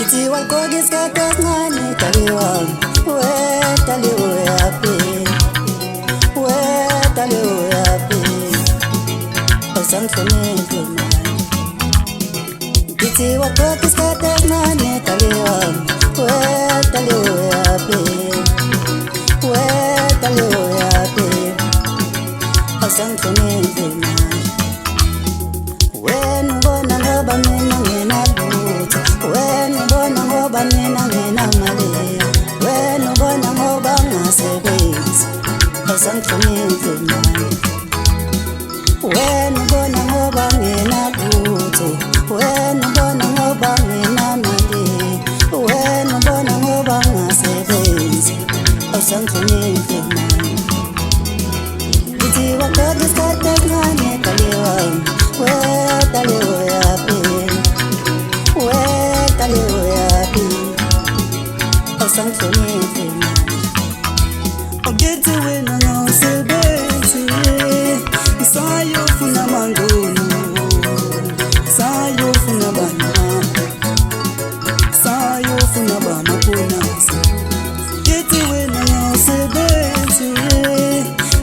Iti walkogis kakas ngani taliwam. We taliwe api. We taliwe api. Osam fene Iti walkogis kakas ngani taliwam. We taliwe api. We taliwe api. Osam fene When bona ngoba mina ngena lutho. When bona ngoba mina ngena mali. When bona ngoba ngasebenzi azangifunile mali. When bona ngoba ngena lutho. When bona ngoba ngena mali. When bona ngoba ngasebenzi azangifunile mali. Ithi wakati skate ngane kaliwa. Get away now, say baby. Sayo funa mangono, sayo funa banana, sayo funa bamaponas. Get away now, say baby.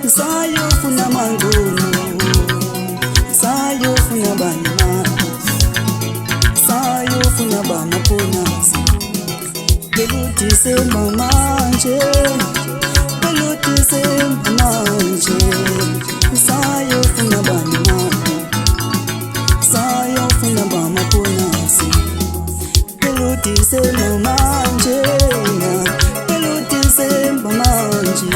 Sayo funa mangono, sayo funa banana, sayo funa bamaponas. Peluti se mamanje. Sayo funa banana, sayo funa bamaponasi. Peluti se mamanje, peluti se mamanje.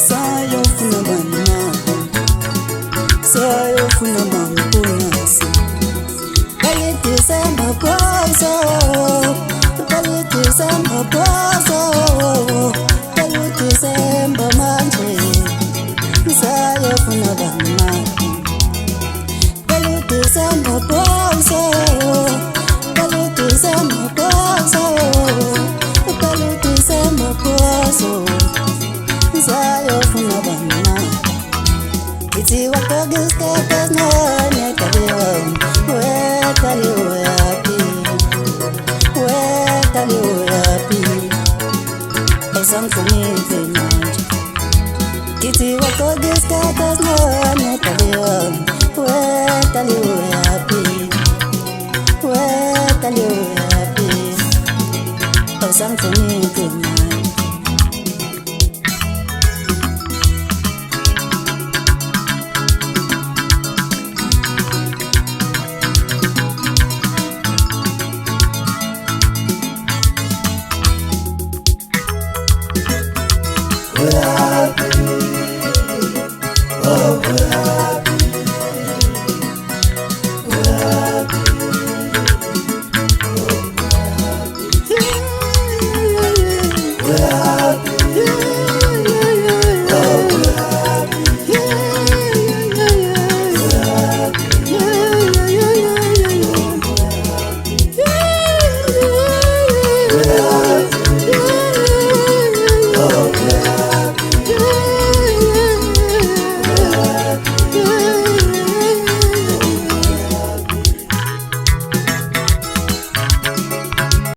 Sayo funa banana, sayo funa bamaponasi. Peluti se maposo, peluti se maposo. December manje sayo funa banana Pelu December poso Pelu December poso Pelu December poso sayo funa banana Iti wakogis kakas ngane kaliwa We kaliwa api We kaliwa api Osam funile Iti wakogis kakas ngane kaliwa. We taliwe api. We taliwe api. Osam funile We're happy. Oh, we're happy.